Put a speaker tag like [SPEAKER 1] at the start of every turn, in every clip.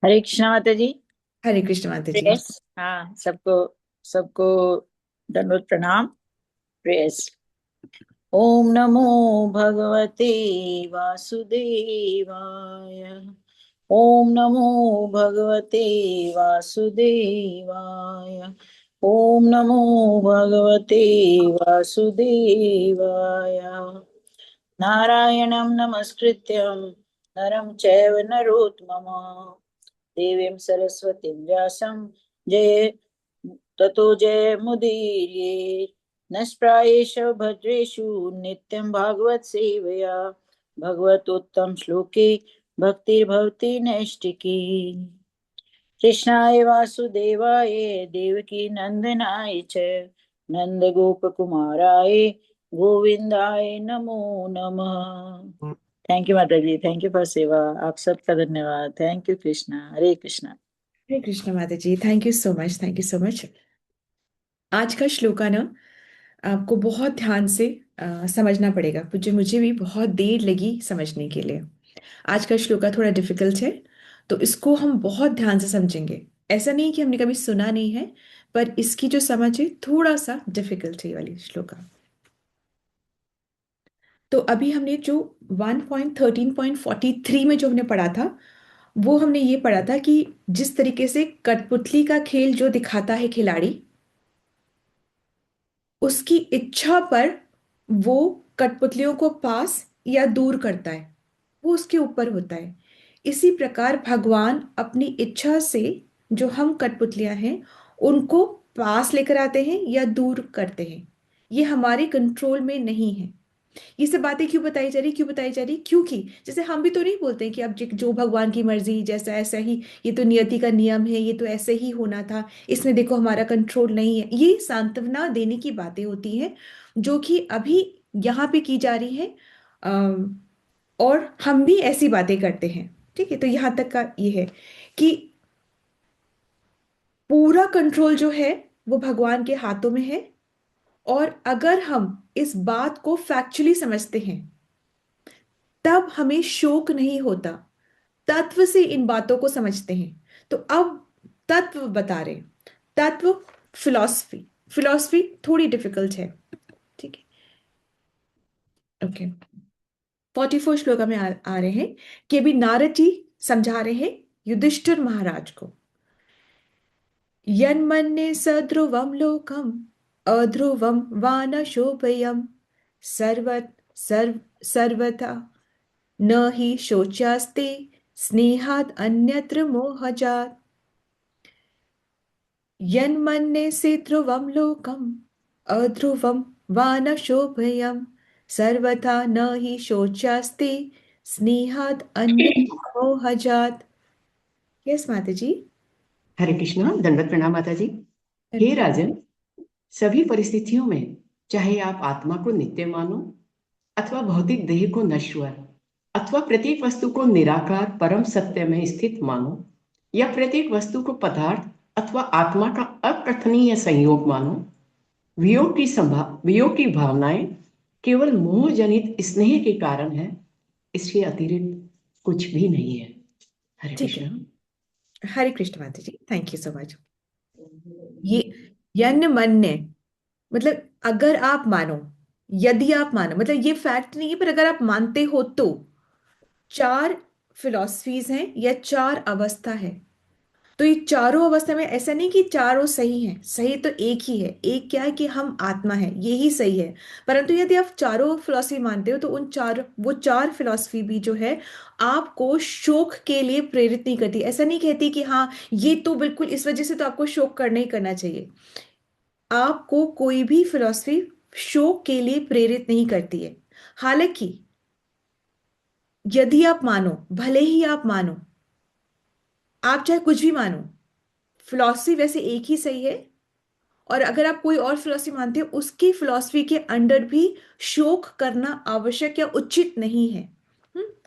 [SPEAKER 1] हरे कृष्णा माता जी।
[SPEAKER 2] हरे कृष्ण माता जी।
[SPEAKER 1] प्रेयस। हाँ, सबको सबको दंडवत प्रणाम। प्रेयस। ओम नमो भगवते वासुदेवाय। ओम नमो भगवते वासुदेवाय। ओम नमो भगवते वासुदेवाय। नारायणं नमस्कृत्यं नरं चैव नरोत्तमम् देवीं सरस्वतीं व्यासं जय ततो जय मुदीर्ये। नष्प्रायेष भद्रेषु नित्यं भागवत सेवया भगवतोत्तम श्लोके भक्तिर्भवति नैष्टिकी। कृष्णाय वासुदेवाय देवकी नंदनाय च नंद गोप कुमाराय गोविंदाय नमो नमः। थैंक यू माता जी, थैंक यू फॉर सेवा। आप सबका धन्यवाद। Thank you Krishna. हरे कृष्णा।
[SPEAKER 2] हरे कृष्ण माता ji, thank you so much, thank you so much. आज का श्लोका ना आपको बहुत ध्यान से समझना पड़ेगा। मुझे भी बहुत देर लगी समझने के लिए। आज का श्लोका थोड़ा डिफिकल्ट है, तो इसको हम बहुत ध्यान से समझेंगे। ऐसा नहीं कि हमने कभी सुना नहीं है, पर इसकी जो समझ है थोड़ा सा डिफिकल्ट है ये वाली श्लोका। तो अभी हमने जो 1.13.43 में जो हमने पढ़ा था, वो हमने ये पढ़ा था कि जिस तरीके से कठपुतली का खेल जो दिखाता है खिलाड़ी, उसकी इच्छा पर वो कठपुतलियों को पास या दूर करता है, वो उसके ऊपर होता है। इसी प्रकार भगवान अपनी इच्छा से जो हम कठपुतलियां हैं उनको पास लेकर आते हैं या दूर करते हैं, ये हमारे कंट्रोल में नहीं है। ये सब बातें क्यों बताई जा रही, क्यों बताई जा रही? क्योंकि जैसे हम भी तो नहीं बोलते हैं कि अब जो भगवान की मर्जी जैसा ऐसा ही, ये तो नियति का नियम है, ये तो ऐसे ही होना था, इसमें देखो हमारा कंट्रोल नहीं है। ये सांत्वना देने की बातें होती हैं जो कि अभी यहाँ पे की जा रही है। अम, और हम भी ऐसी बातें करते हैं। ठीक है, तो यहाँ तक का ये है कि पूरा कंट्रोल जो है वो भगवान के हाथों में है। और अगर हम इस बात को फैक्चुअली समझते हैं तब हमें शोक नहीं होता, तत्व से इन बातों को समझते हैं। तो अब तत्व बता रहे हैं। तत्व, फिलॉसफी। फिलॉसफी थोड़ी डिफिकल्ट है। ठीक है, ओके। 44 श्लोक में आ रहे हैं कि अभी नारद जी समझा रहे हैं युधिष्ठिर महाराज को। यन्मन्ये सध्रुवम लोकम अध्रुवम वान शोभयम सर्व सर्व सर्वथा न हि शोच्यास्ते स्नेहात् अन्यत्र मोहजात्। यन्मन्यसे ध्रुवं लोकम् अध्रुवं वा न शोभयम् सर्वथा न हि शोच्यास्ते स्नेहात् अन्यत्र मोहजात्। यस माता जी।
[SPEAKER 3] हरे कृष्णा। दंडवत प्रणाम माता जी। हे राजन, सभी परिस्थितियों में चाहे आप आत्मा को नित्य मानो अथवा भौतिक देह को नश्वर, अथवा प्रत्येक वस्तु को निराकार परम सत्य में स्थित मानो, या प्रत्येक वस्तु को पदार्थ अथवा आत्मा का अकथनीय संयोग मानो, वियोग की भावनाएं केवल मोह जनित स्नेह के कारण है। इसके अतिरिक्त कुछ भी नहीं है। हरे
[SPEAKER 2] ठीक है,
[SPEAKER 3] कृष्णा।
[SPEAKER 2] हरे कृष्ण माता ji, thank you so much. ये यन मन्य मतलब अगर आप मानो, यदि आप मानो मतलब ये फैक्ट नहीं है, पर अगर आप मानते हो तो चार फिलॉसफीज हैं या चार अवस्था है। तो ये चारों अवस्था में ऐसा नहीं कि चारों सही हैं, सही तो एक ही है। एक क्या है कि हम आत्मा है, यही सही है। परंतु यदि आप चारों फिलॉसफी मानते हो तो उन चार, वो चार फिलॉसफी भी जो है आपको शोक के लिए प्रेरित नहीं करती। ऐसा नहीं कहती कि हाँ ये तो बिल्कुल इस वजह से तो आपको शोक करना ही करना चाहिए। आपको कोई भी फिलॉसफी शोक के लिए प्रेरित नहीं करती है। हालांकि यदि आप मानो, भले ही आप मानो, आप चाहे कुछ भी मानो, फिलॉसफी वैसे एक ही सही है। और अगर आप कोई और फिलॉसफी मानते हो उसकी फिलॉसफी के अंडर भी शोक करना आवश्यक या उचित नहीं है।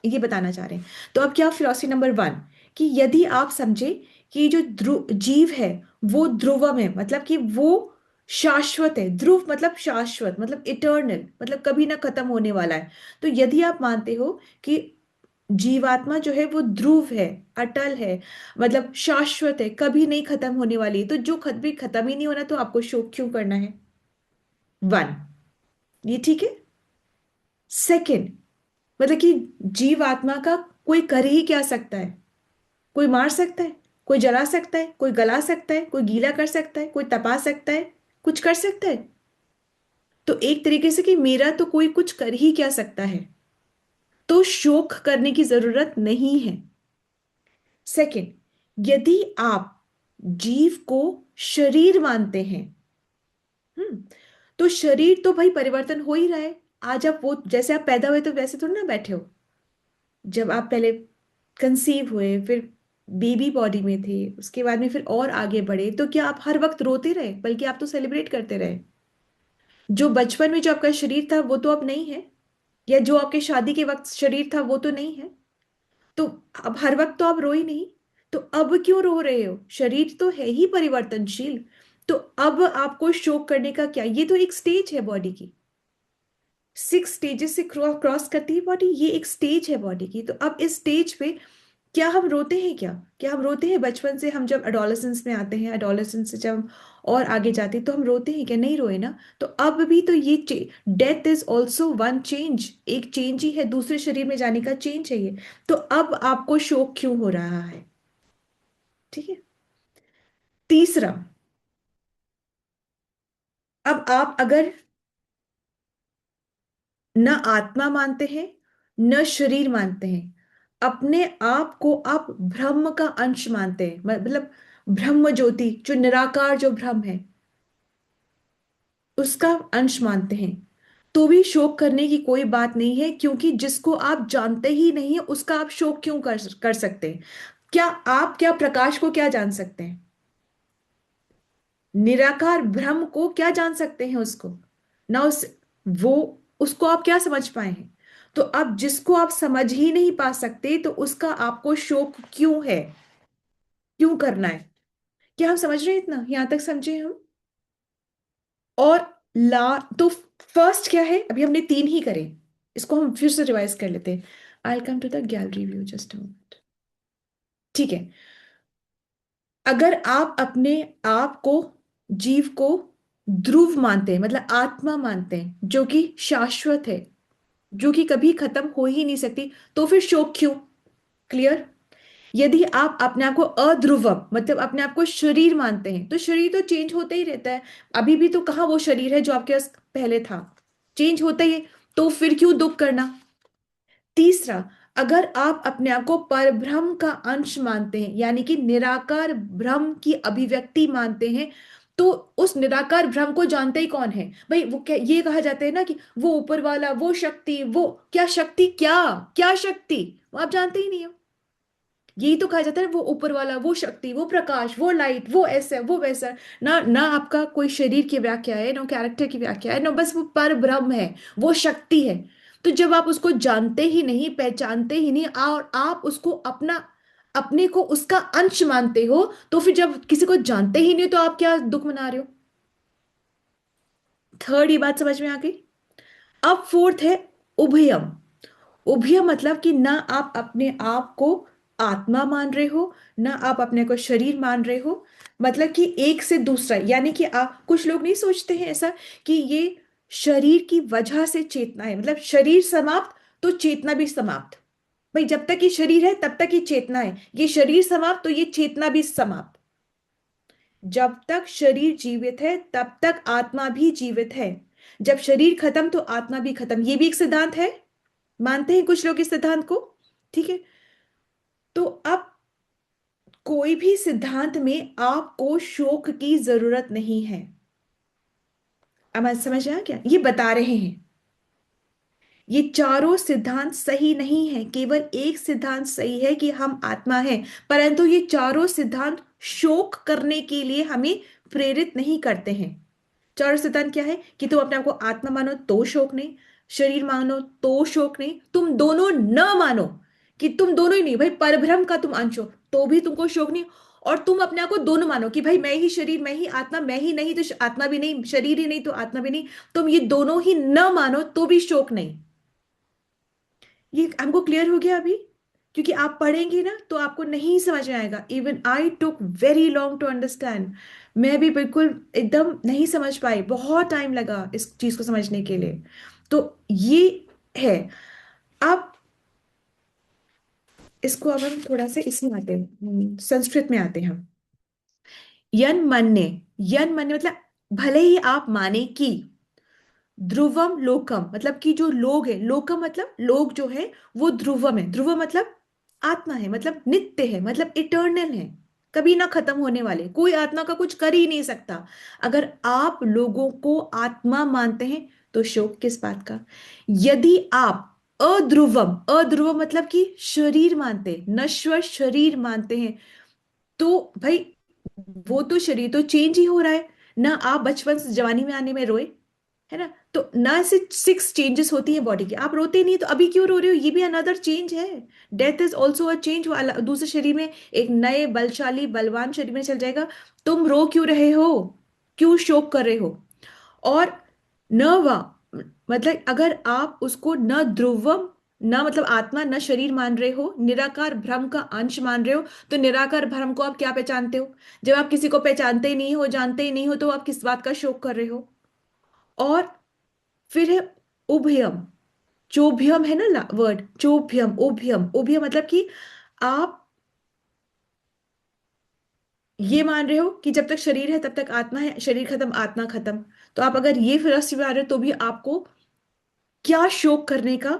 [SPEAKER 2] ये बताना चाह रहे हैं। तो अब क्या फिलॉसफी नंबर 1, कि यदि आप समझे कि जो ध्रुव जीव है वो ध्रुवम है, मतलब कि वो शाश्वत है। ध्रुव मतलब शाश्वत, मतलब इटर्नल, मतलब कभी ना खत्म होने वाला है। तो यदि आप मानते हो कि जीवात्मा जो है वो ध्रुव है, अटल है, मतलब शाश्वत है, कभी नहीं खत्म होने वाली। तो जो कभी खत्म ही नहीं होना, तो आपको शोक क्यों करना है? वन, ये ठीक है। सेकंड, मतलब कि जीवात्मा का कोई कर ही क्या सकता है? कोई मार सकता है, कोई जला सकता है, कोई गला सकता है, कोई गीला कर सकता है, कोई तपा सकता है, कुछ कर सकता है? तो एक तरीके से कि मेरा तो कोई कुछ कर ही क्या सकता है, तो शोक करने की जरूरत नहीं है। सेकंड, यदि आप जीव को शरीर मानते हैं, हम्म, तो शरीर तो भाई परिवर्तन हो ही रहा है। आज आप वो जैसे आप पैदा हुए तो वैसे थोड़ी ना बैठे हो। जब आप पहले कंसीव हुए, फिर बेबी बॉडी में थे, उसके बाद में फिर और आगे बढ़े, तो क्या आप हर वक्त रोते रहे? बल्कि आप तो सेलिब्रेट करते रहे। जो बचपन में जो आपका शरीर था वो तो अब नहीं है, या जो आपके शादी के वक्त शरीर था वो तो नहीं है। तो अब हर वक्त तो आप रो ही नहीं। तो अब क्यों रो रहे हो? शरीर तो है ही परिवर्तनशील। तो अब आपको शोक करने का क्या? ये तो एक स्टेज है बॉडी की। 6 स्टेजेस से क्रॉस करती है बॉडी, ये एक स्टेज है बॉडी की। तो अब इस स्टेज पे क्या हम रोते हैं? क्या हम रोते हैं? बचपन से हम जब एडोलेसेंस में आते हैं, एडोलेसेंस से जब हम और आगे जाते हैं, तो हम रोते हैं क्या? नहीं रोए ना। तो अब भी तो ये death is also one change, एक चेंज ही है, दूसरे शरीर में जाने का चेंज है ये। तो अब आपको शोक क्यों हो रहा है? ठीक है। तीसरा, अब आप अगर न आत्मा मानते हैं, न शरीर मानते हैं, अपने आप को आप ब्रह्म का अंश मानते हैं, मतलब ब्रह्म ज्योति, जो निराकार जो ब्रह्म है, उसका अंश मानते हैं, तो भी शोक करने की कोई बात नहीं है। क्योंकि जिसको आप जानते ही नहीं है, उसका आप शोक क्यों कर सकते हैं? क्या प्रकाश को क्या जान सकते हैं? निराकार ब्रह्म को क्या जान सकते हैं? उसको ना, वो उसको आप क्या समझ पाए हैं? तो अब जिसको आप समझ ही नहीं पा सकते, तो उसका आपको शोक क्यों है? क्यों करना है? क्या हम समझ रहे हैं? इतना यहां तक समझे हम? और ला तो फर्स्ट क्या है? अभी हमने 3 ही करे, इसको हम फिर से रिवाइज कर लेते हैं। I come to the gallery view, just a moment. ठीक है। अगर आप अपने आप को, जीव को ध्रुव मानते हैं, मतलब आत्मा मानते हैं, जो कि शाश्वत है, जो कि कभी खत्म हो ही नहीं सकती, तो फिर शोक क्यों? क्लियर? यदि आप अपने आप को अध्रुवम, मतलब अपने आप को शरीर मानते हैं, तो शरीर तो चेंज होता ही रहता है। अभी भी तो कहाँ वो शरीर है जो आपके पास पहले था? चेंज होता ही है। तो फिर क्यों दुख करना? तीसरा, अगर आप अपने आप को परब्रह्म का अंश मानते हैं, यानी कि निराकार ब्रह्म की अभिव्यक्ति मानते हैं, तो उस निराकार ब्रह्म को जानते ही कौन है भाई? वो क्या ये कहा जाता है ना कि वो ऊपर वाला, वो शक्ति, वो क्या शक्ति, क्या क्या शक्ति, वो आप जानते ही नहीं हो। यही तो कहा जाता है, वो ऊपर वाला, वो शक्ति, वो प्रकाश, वो लाइट, वो ऐसा, वो वैसा। ना ना आपका कोई शरीर की व्याख्या है, ना कैरेक्टर की व्याख्या है, ना बस वो पर ब्रह्म है, वो शक्ति है। तो जब आप उसको जानते ही नहीं, पहचानते ही नहीं, और आप उसको अपने को उसका अंश मानते हो, तो फिर जब किसी को जानते ही नहीं, तो आप क्या दुख मना रहे हो? थर्ड, ये बात समझ में आ गई? अब फोर्थ है उभयम। उभय मतलब कि ना आप अपने आप को आत्मा मान रहे हो, ना आप अपने को शरीर मान रहे हो। मतलब कि एक से दूसरा, यानी कि आप, कुछ लोग नहीं सोचते हैं ऐसा कि ये शरीर की वजह से चेतना है, मतलब शरीर समाप्त तो चेतना भी समाप्त। भाई जब तक ये शरीर है तब तक ये चेतना है, ये शरीर समाप्त तो ये चेतना भी समाप्त। जब तक शरीर जीवित है तब तक आत्मा भी जीवित है। जब शरीर खत्म तो आत्मा भी खत्म। ये भी एक सिद्धांत है, मानते हैं कुछ लोग इस सिद्धांत को। ठीक है। तो अब कोई भी सिद्धांत में आपको शोक की जरूरत नहीं है। अब आज समझ आया क्या? ये बता रहे हैं, ये चारों सिद्धांत सही नहीं है, केवल एक सिद्धांत सही है कि हम आत्मा हैं। परंतु ये चारों सिद्धांत शोक करने के लिए हमें प्रेरित नहीं करते हैं। चारों सिद्धांत क्या है? कि तुम अपने आप को आत्मा मानो तो शोक नहीं, शरीर मानो तो शोक नहीं, तुम दोनों न मानो, कि तुम दोनों ही नहीं भाई, परब्रह्म का तुम अंश हो, तो भी तुमको शोक नहीं। और तुम अपने आप को दोनों मानो कि भाई मैं ही शरीर, मैं ही आत्मा, मैं ही नहीं तो आत्मा भी नहीं, शरीर ही नहीं तो आत्मा भी नहीं, तुम ये दोनों ही न मानो तो भी शोक नहीं। ये हमको क्लियर हो गया अभी? क्योंकि आप पढ़ेंगे ना तो आपको नहीं समझ में आएगा। Even I took very long to understand. मैं भी बिल्कुल एकदम नहीं समझ पाई, बहुत टाइम लगा इस चीज को समझने के लिए। तो ये है। अब इसको अब हम थोड़ा से इसमें आते हैं, संस्कृत में आते हैं हम। यन मन्ने, यन मन्ने मतलब भले ही आप माने कि ध्रुवम लोकम, मतलब कि जो लोग है, लोकम मतलब लोग जो है वो ध्रुवम है। ध्रुव मतलब आत्मा है, मतलब नित्य है, मतलब इटर्नल है, कभी ना खत्म होने वाले, कोई आत्मा का कुछ कर ही नहीं सकता। अगर आप लोगों को आत्मा मानते हैं तो शोक किस बात का। यदि आप अध्रुवम, अध्रुवम मतलब कि शरीर मानते हैं, नश्वर शरीर मानते हैं, तो भाई वो तो शरीर तो चेंज ही हो रहा है ना। आप बचपन से जवानी में आने में रोए, है ना, तो ना से 6 चेंजेस होती है बॉडी की, आप रोते नहीं तो अभी क्यों रो रहे हो, ये भी अनदर चेंज है। Death is also a change, वो दूसरे शरीर में एक नए बलशाली बलवान शरीर में चल जाएगा। तुम रो क्यों रहे हो, क्यों शोक कर रहे हो। और न वा मतलब अगर आप उसको न ध्रुवम, न मतलब आत्मा न शरीर मान रहे हो, निराकार ब्रह्म का अंश मान रहे हो, तो निराकार ब्रह्म को आप क्या पहचानते हो। जब आप किसी को पहचानते ही नहीं हो, जानते ही नहीं हो, तो आप किस बात का शोक कर रहे हो। और फिर है उभयम, चोभ्यम है ना वर्ड, चोभ्यम उभयम, उभयम मतलब कि आप ये मान रहे हो कि जब तक शरीर है तब तक आत्मा है, शरीर खत्म आत्मा खत्म। तो आप अगर ये फिलॉसफी में आ रहे हो तो भी आपको क्या शोक करने का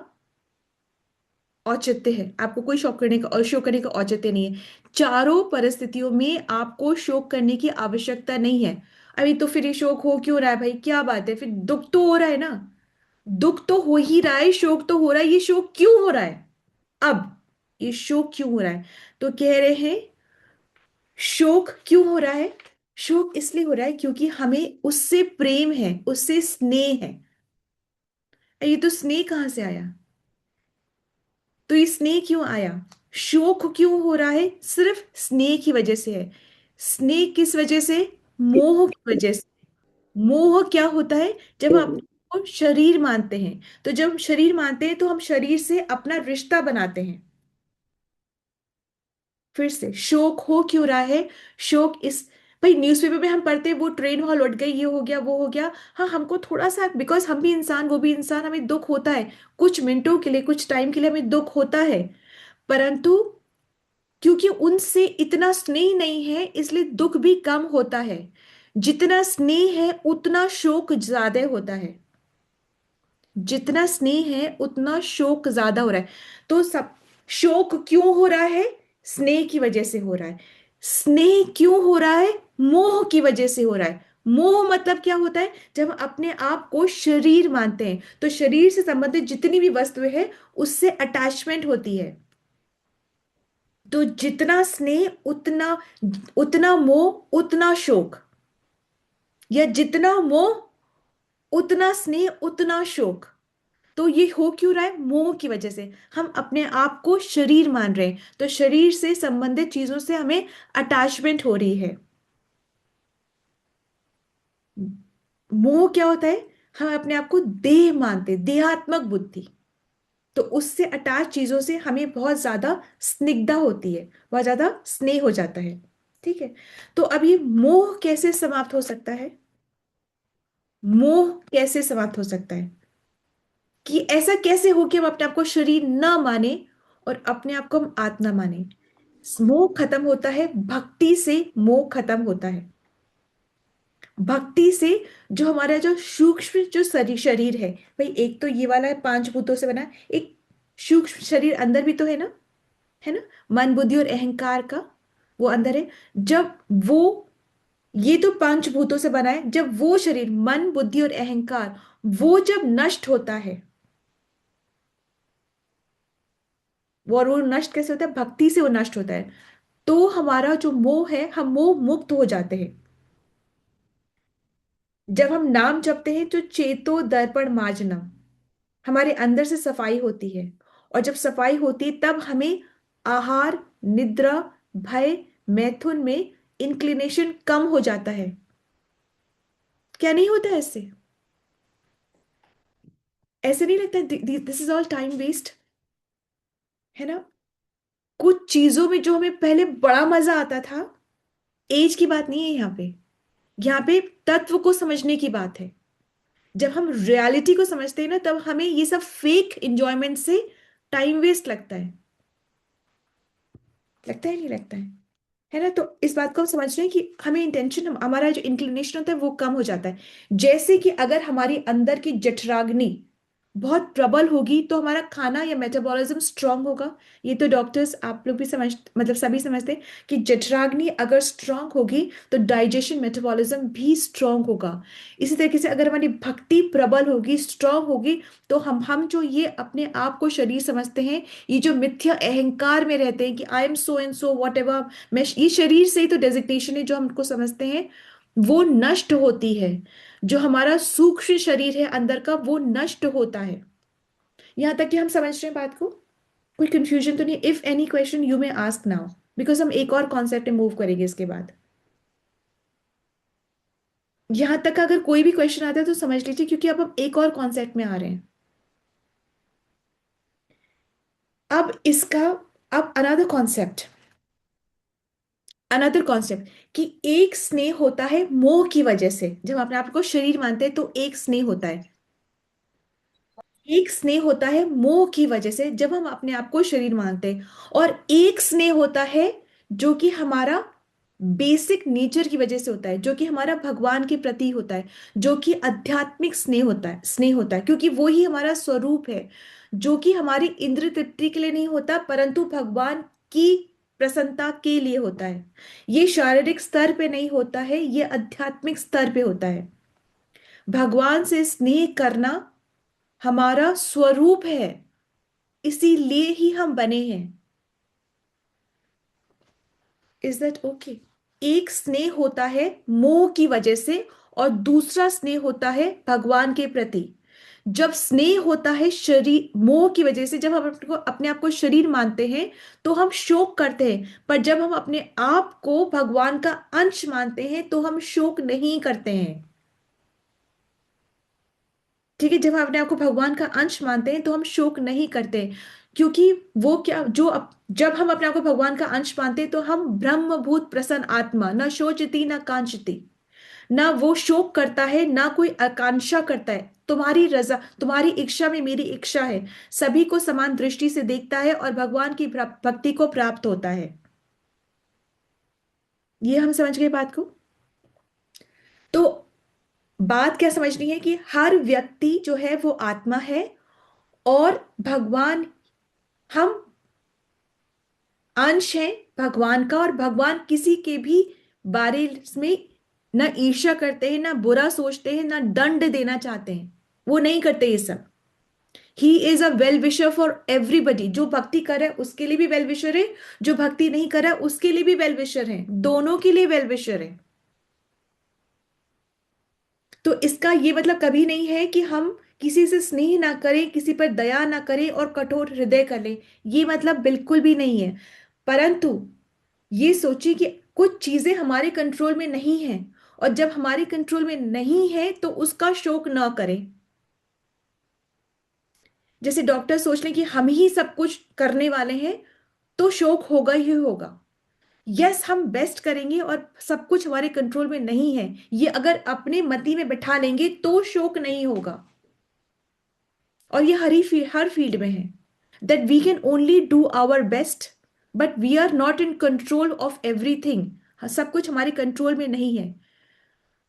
[SPEAKER 2] औचित्य है, आपको कोई शोक करने का और शोक करने का औचित्य नहीं है। चारों परिस्थितियों में आपको शोक करने की आवश्यकता नहीं है। अभी तो फिर ये शोक हो क्यों रहा है भाई, क्या बात है, फिर दुख तो हो रहा है ना, दुख तो हो ही रहा है, शोक तो हो रहा है, ये शोक क्यों हो रहा है। अब ये शोक क्यों हो रहा है, तो कह रहे हैं शोक क्यों हो रहा है। शोक इसलिए हो रहा है क्योंकि हमें उससे प्रेम है, उससे स्नेह है। ये तो स्नेह कहाँ से आया, तो ये स्नेह क्यों आया, शोक क्यों हो रहा है, सिर्फ स्नेह की वजह से है। स्नेह किस वजह से, मोह की वजह से। मोह क्या होता है, जब हम अपने को शरीर मानते हैं, तो जब हम शरीर मानते हैं तो हम शरीर से अपना रिश्ता बनाते हैं। फिर से शोक हो क्यों रहा है, शोक इस, भाई न्यूज़पेपर में हम पढ़ते हैं वो ट्रेन वहां लौट गई, ये हो गया वो हो गया, हाँ हमको थोड़ा सा, बिकॉज हम भी इंसान वो भी इंसान, हमें दुख होता है, कुछ मिनटों के लिए कुछ टाइम के लिए हमें दुख होता है। परंतु क्योंकि उनसे इतना स्नेह नहीं है इसलिए दुख भी कम होता है। जितना स्नेह है उतना शोक ज्यादा होता है, जितना स्नेह है उतना शोक ज्यादा हो रहा है। तो सब शोक क्यों हो रहा है, स्नेह की वजह से हो रहा है। स्नेह क्यों हो रहा है, मोह की वजह से हो रहा है। मोह मतलब क्या होता है, जब हम अपने आप को शरीर मानते हैं तो शरीर से संबंधित जितनी भी वस्तुएं हैं उससे अटैचमेंट होती है। तो जितना स्नेह उतना, उतना मोह उतना शोक, या जितना मोह उतना स्नेह उतना शोक। तो ये हो क्यों रहा है, मोह की वजह से। हम अपने आप को शरीर मान रहे हैं तो शरीर से संबंधित चीजों से हमें अटैचमेंट हो रही है। मोह क्या होता है, हम अपने आप को देह मानते हैं, देहात्मक बुद्धि, तो उससे अटैच चीजों से हमें बहुत ज्यादा स्निग्धता होती है, बहुत ज्यादा स्नेह हो जाता है। ठीक है, तो अब ये मोह कैसे समाप्त हो सकता है, मोह कैसे समाप्त हो सकता है, कि ऐसा कैसे हो कि हम अपने आप को शरीर ना माने और अपने आप को हम आत्मा माने। मोह खत्म होता है भक्ति से, मोह खत्म होता है भक्ति से। जो हमारा जो सूक्ष्म जो शरीर है, भाई एक तो ये वाला है 5 भूतों से बना है, एक सूक्ष्म शरीर अंदर भी तो है ना, मन बुद्धि और अहंकार का वो अंदर है। जब वो, ये तो 5 भूतों से बना है, जब वो शरीर मन बुद्धि और अहंकार वो जब नष्ट होता है, वो और वो नष्ट कैसे होता है, भक्ति से वो नष्ट होता है, तो हमारा जो मोह है, हम मोह मुक्त हो जाते हैं। जब हम नाम जपते हैं तो चेतो दर्पण मार्जनम, हमारे अंदर से सफाई होती है। और जब सफाई होती है तब हमें आहार, निद्रा, भय, मैथुन में इंक्लिनेशन कम हो जाता है। क्या नहीं होता है इससे, ऐसे नहीं लगता this is all time waste, है ना। कुछ चीजों में जो हमें पहले बड़ा मजा आता था, एज की बात नहीं है यहाँ पे तत्व को समझने की बात है। जब हम रियलिटी को समझते हैं ना, तब हमें ये सब फेक एंजॉयमेंट से टाइम वेस्ट लगता है नहीं लगता है ना? तो इस बात को हम समझ रहे हैं कि हमें इंटेंशन, हमारा जो इंक्लिनेशन होता है वो कम हो जाता है। जैसे कि अगर हमारी अंदर की जठराग्नि बहुत प्रबल होगी तो हमारा खाना या मेटाबॉलिज्म स्ट्रांग होगा। ये तो डॉक्टर्स, आप लोग भी समझ, मतलब सभी समझते हैं कि जठराग्नि अगर स्ट्रांग होगी तो डाइजेशन मेटाबॉलिज्म भी स्ट्रांग होगा। इसी तरीके से अगर हमारी भक्ति प्रबल होगी, स्ट्रांग होगी, तो हम जो ये अपने आप को शरीर समझते हैं, ये जो मिथ्या अहंकार में रहते हैं कि I am so and so what ever, मैं ये शरीर से ही तो डेजिग्नेशन है जो हमको समझते हैं, वो नष्ट होती है। जो हमारा सूक्ष्म शरीर है अंदर का, वो नष्ट होता है। यहां तक कि हम समझ रहे हैं बात को? कोई कंफ्यूजन तो नहीं? If any question you may ask now, because हम एक और कॉन्सेप्ट में मूव करेंगे इसके बाद। यहां तक अगर कोई भी क्वेश्चन आता है तो समझ लीजिए, क्योंकि अब हम एक और कॉन्सेप्ट में आ रहे हैं। अब इसका, अब अनदर कॉन्सेप्ट कि एक स्नेह होता है मोह की वजह से। जब हम अपने आप को शरीर मानते हैं तो एक स्नेह होता है, एक स्नेह होता है मोह की वजह से जब हम अपने आप को शरीर मानते हैं, और एक स्नेह होता है जो कि हमारा बेसिक नेचर की वजह से होता है, जो कि हमारा भगवान के प्रति होता है, जो कि आध्यात्मिक स्नेह होता है क्योंकि वो ही हमारा स्वरूप है, जो कि हमारी इंद्र तृप्ति के लिए नहीं होता परंतु भगवान की प्रसन्नता के लिए होता है। ये शारीरिक स्तर पे नहीं होता है, ये आध्यात्मिक स्तर पे होता है। भगवान से स्नेह करना हमारा स्वरूप है, इसीलिए ही हम बने हैं। Is that okay? एक स्नेह होता है मोह की वजह से, और दूसरा स्नेह होता है भगवान के प्रति। जब स्नेह होता है शरीर मोह की वजह से, जब हम अपने आप को शरीर मानते हैं तो हम शोक करते हैं, पर जब हम अपने आप को भगवान का अंश मानते हैं तो हम शोक नहीं करते हैं। ठीक है, जब हम अपने आप को भगवान का अंश मानते हैं तो हम शोक नहीं करते, क्योंकि वो क्या, जब हम अपने आप को भगवान का अंश मानते हैं तो हम ब्रह्मभूत प्रसन्न आत्मा, न शोचती न कांचती, ना वो शोक करता है ना कोई आकांक्षा करता है। तुम्हारी रजा, तुम्हारी इच्छा में मेरी इच्छा है, सभी को समान दृष्टि से देखता है और भगवान की भक्ति को प्राप्त होता है। ये हम समझ गए बात को? तो बात क्या समझनी है कि हर व्यक्ति जो है वो आत्मा है, और भगवान, हम अंश है भगवान का, और भगवान किसी के भी बारे में ना ईर्ष्या करते हैं, ना बुरा सोचते हैं, ना दंड देना चाहते हैं। वो नहीं करते ये सब। He is a well wisher for everybody. जो भक्ति कर रहा है उसके लिए भी वेल विशर है, जो भक्ति नहीं कर रहा है उसके लिए भी वेल विशर है, दोनों के लिए वेल विशर है। तो इसका ये मतलब कभी नहीं है कि हम किसी से स्नेह ना करें, किसी पर दया ना करें और कठोर हृदय कर लें, ये मतलब बिल्कुल भी नहीं है। परंतु ये सोचिए कि कुछ चीजें हमारे कंट्रोल में नहीं है, और जब हमारे कंट्रोल में नहीं है तो उसका शोक न करें। जैसे डॉक्टर सोच लें कि हम ही सब कुछ करने वाले हैं तो शोक होगा ही होगा। यस, हम बेस्ट करेंगे और सब कुछ हमारे कंट्रोल में नहीं है, ये अगर अपने मति में बैठा लेंगे तो शोक नहीं होगा। और ये हर फील्ड में है, that we can only do our best, but we are not in control of everything. सब कुछ हमारे कंट्रोल में नहीं है।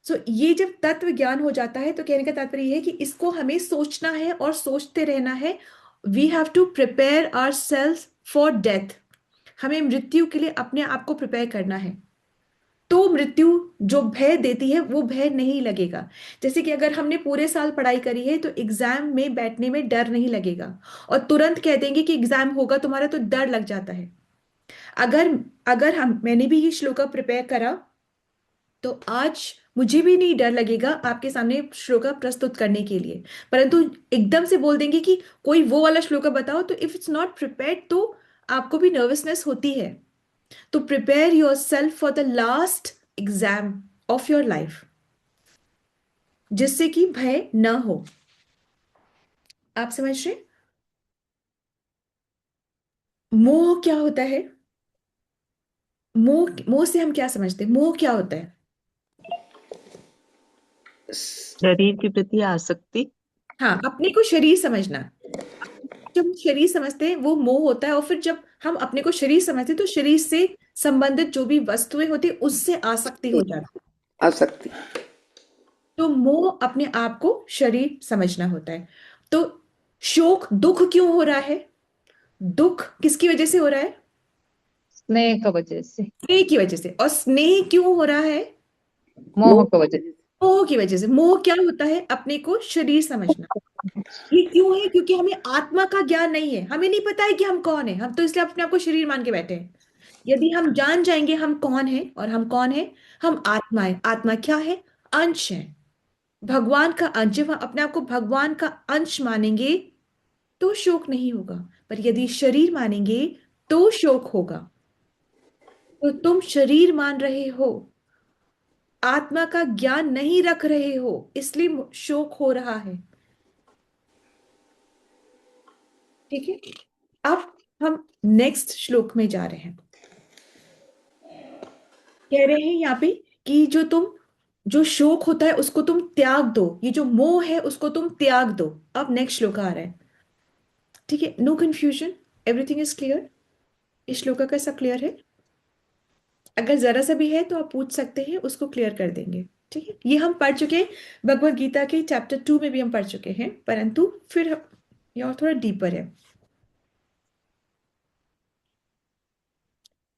[SPEAKER 2] ये जब तत्व ज्ञान हो जाता है तो कहने का तात्पर्य यह है कि इसको हमें सोचना है और सोचते रहना है। We have to prepare ourselves for death. हमें मृत्यु के लिए अपने आप को प्रिपेयर करना है, तो मृत्यु जो भय देती है वो भय नहीं लगेगा। जैसे कि अगर हमने पूरे साल पढ़ाई करी है तो एग्जाम में बैठने में डर नहीं लगेगा, और तुरंत कह देंगे कि एग्जाम होगा तुम्हारा तो डर लग जाता है। अगर अगर हम मैंने भी ये श्लोका प्रिपेयर करा तो आज मुझे भी नहीं डर लगेगा आपके सामने श्लोका प्रस्तुत करने के लिए। परंतु एकदम से बोल देंगे कि कोई वो वाला श्लोका बताओ, तो इफ इट्स नॉट प्रिपेयर्ड तो आपको भी नर्वसनेस होती है। तो prepare your self for the last exam of your life, जिससे कि भय न हो। आप समझ रहे? मोह क्या होता है? मोह मोह से हम क्या समझते हैं? मोह क्या होता है?
[SPEAKER 4] शरीर के प्रति आसक्ति।
[SPEAKER 2] हाँ, अपने को शरीर समझना। जब हम शरीर समझते हैं वो मोह होता है, और फिर जब हम अपने को शरीर समझते हैं तो शरीर से संबंधित जो भी वस्तुएं होती है उससे आसक्ति हो जाती है।
[SPEAKER 5] आसक्ति।
[SPEAKER 2] तो मोह अपने आप को शरीर समझना होता है। तो शोक, दुख क्यों हो रहा है? दुख किसकी वजह से हो रहा है?
[SPEAKER 4] स्नेह का वजह से।
[SPEAKER 2] स्नेह की वजह से। और स्नेह क्यों हो रहा है?
[SPEAKER 4] मोह का वजह से।
[SPEAKER 2] मोह की वजह से। मोह क्या होता है? अपने को शरीर समझना। ये क्यों है? क्योंकि हमें आत्मा का ज्ञान नहीं है, हमें नहीं पता है कि हम कौन है, हम तो इसलिए अपने आप को शरीर मान के बैठे हैं। यदि हम जान जाएंगे हम कौन है, और हम कौन है, हम आत्मा है। आत्मा क्या है? अंश है, भगवान का अंश। जब हम अपने आप को भगवान का अंश मानेंगे तो शोक नहीं होगा, पर यदि शरीर मानेंगे तो शोक होगा। तो तुम शरीर मान रहे हो, आत्मा का ज्ञान नहीं रख रहे हो, इसलिए शोक हो रहा है। ठीक है, अब हम नेक्स्ट श्लोक में जा रहे हैं। कह रहे हैं यहाँ पे कि जो शोक होता है उसको तुम त्याग दो, ये जो मोह है उसको तुम त्याग दो। अब नेक्स्ट श्लोक आ रहा है। ठीक है, no confusion, everything is clear. इस श्लोक का सब क्लियर है? अगर जरा सा भी है तो आप पूछ सकते हैं, उसको क्लियर कर देंगे। ठीक है, ये हम पढ़ चुके हैं, भगवत गीता के चैप्टर 2 में भी हम पढ़ चुके हैं, परंतु फिर ये और थोड़ा डीपर है।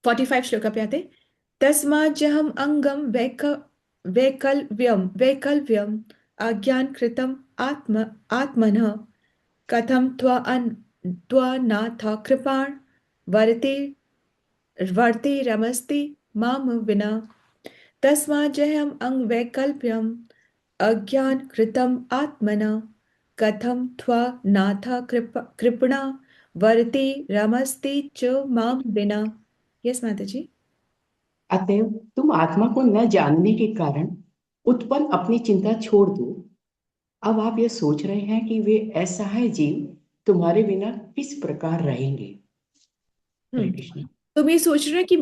[SPEAKER 2] 45 श्लोक पे आते। तस्माज्जहम अंगम वैकल्व्यम अज्ञान कृतम आत्मनः कथम त्वनाथ कृपाण वर्ते वर्ते रमस्ते माम विना। तस्माज्जहम अंग वैकल्प्यम अज्ञान कृतम आत्मना कथम नाथ कृपणा वर्ते रमस्ते च माम विना। यस माता जी।
[SPEAKER 3] अतएव तुम आत्मा को न जानने के कारण उत्पन्न अपनी चिंता छोड़ दो। अब आप यह सोच रहे हैं कि वे असहाय जीव तुम्हारे बिना किस प्रकार रहेंगे। हरे कृष्ण।
[SPEAKER 2] तुम ये सोच रहे हो कि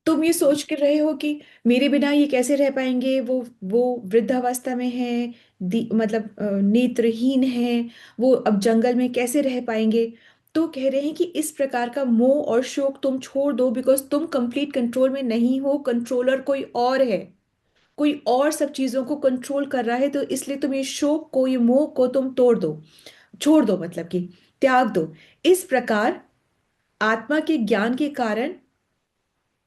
[SPEAKER 2] तुम ये सोच कर रहे हो कि मेरे बिना ये कैसे रह पाएंगे, वो वृद्धावस्था में है, मतलब नेत्रहीन है, वो अब जंगल में कैसे रह पाएंगे। तो कह रहे हैं कि इस प्रकार का मोह और शोक तुम छोड़ दो, बिकॉज तुम कंप्लीट कंट्रोल में नहीं हो, कंट्रोलर कोई और है, कोई और सब चीजों को कंट्रोल कर रहा है। तो इसलिए तुम ये शोक को, ये मोह को तुम तोड़ दो, छोड़ दो, मतलब कि त्याग दो। इस प्रकार आत्मा के ज्ञान के कारण,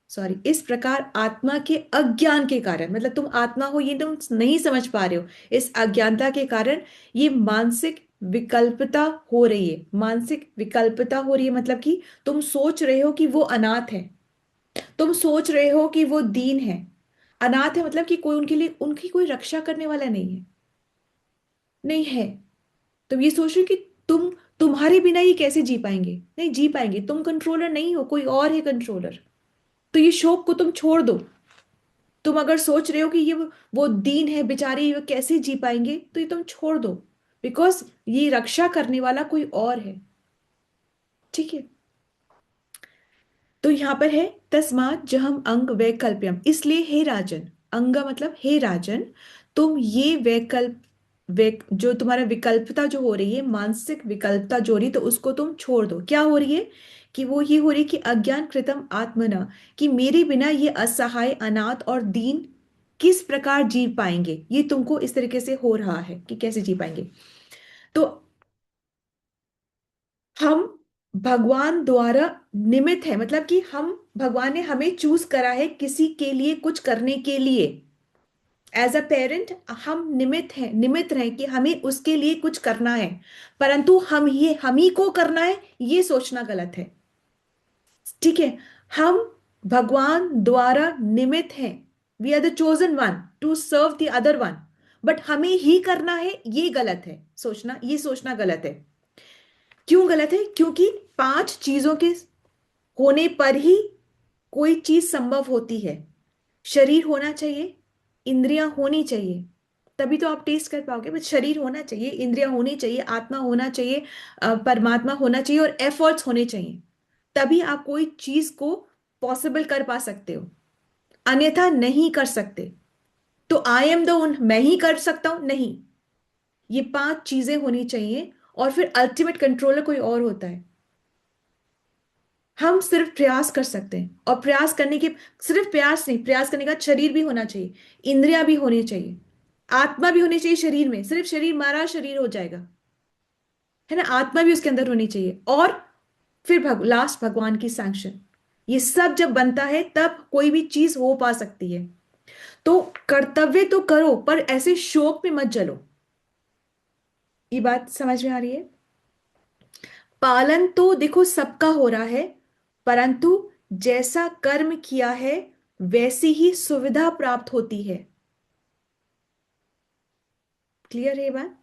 [SPEAKER 2] सॉरी, इस प्रकार आत्मा के अज्ञान के कारण, मतलब तुम आत्मा हो ये तुम नहीं समझ पा रहे हो, इस अज्ञानता के कारण ये मानसिक विकल्पता हो रही है। मानसिक विकल्पता हो रही है मतलब कि तुम सोच रहे हो कि वो अनाथ है, तुम सोच रहे हो कि वो दीन है। अनाथ है मतलब कि कोई उनके लिए, उनकी कोई रक्षा करने वाला नहीं है, नहीं है। तुम ये सोच रहे हो कि तुम्हारे बिना ये कैसे जी पाएंगे, नहीं जी पाएंगे, तुम कंट्रोलर नहीं हो, कोई और है कंट्रोलर। तो ये शोक को तुम छोड़ दो। तुम अगर सोच रहे हो कि ये वो दीन है बेचारे, ये कैसे जी पाएंगे, तो ये तुम छोड़ दो, बिकॉज ये रक्षा करने वाला कोई और है। ठीक है, तो यहां पर है तस्मात् जहम अंग वैकल्प्यम, इसलिए हे राजन, अंग मतलब हे राजन, तुम ये वैकल्प जो तुम्हारा विकल्पता जो हो रही है, मानसिक विकल्पता जो हो रही है, तो उसको तुम छोड़ दो। क्या हो रही है? कि वो ये हो रही है कि अज्ञान कृतम आत्मना, कि मेरे बिना ये असहाय, अनाथ और दीन किस प्रकार जी पाएंगे, ये तुमको इस तरीके से हो रहा है कि कैसे जी पाएंगे। तो हम भगवान द्वारा निमित्त है, मतलब कि हम, भगवान ने हमें चूज करा है किसी के लिए कुछ करने के लिए। एज अ पेरेंट हम निमित्त हैं, निमित्त रहे कि हमें उसके लिए कुछ करना है, परंतु हम ही को करना है, ये सोचना गलत है। ठीक है, हम भगवान द्वारा निमित्त हैं, we are the chosen one to serve the other one, but हमें ही करना है, ये गलत है सोचना, ये सोचना गलत है। क्यों गलत है? क्योंकि 5 चीजों के होने पर ही कोई चीज संभव होती है। शरीर होना चाहिए, इंद्रियां होनी चाहिए, तभी तो आप टेस्ट कर पाओगे। बट शरीर होना चाहिए, इंद्रियां होनी चाहिए, आत्मा होना चाहिए, परमात्मा होना चाहिए, और एफर्ट्स होने चाहिए, तभी आप कोई चीज को पॉसिबल कर पा सकते हो, अन्यथा नहीं कर सकते। तो आई एम द उन, मैं ही कर सकता हूं, नहीं। ये 5 चीजें होनी चाहिए, और फिर अल्टीमेट कंट्रोलर कोई और होता है। हम सिर्फ प्रयास कर सकते हैं, और प्रयास करने के, सिर्फ प्रयास नहीं, प्रयास करने का शरीर भी होना चाहिए, इंद्रियां भी होनी चाहिए, आत्मा भी होनी चाहिए शरीर में। सिर्फ शरीर मारा शरीर हो जाएगा, है ना, आत्मा भी उसके अंदर होनी चाहिए। और फिर लास्ट भगवान की सैंक्शन। ये सब जब बनता है तब कोई भी चीज हो पा सकती है। तो कर्तव्य तो करो, पर ऐसे शोक में मत जलो। ये बात समझ में आ रही है? पालन तो देखो सबका हो रहा है, परंतु जैसा कर्म किया है वैसी ही सुविधा प्राप्त होती है। क्लियर है ये बात?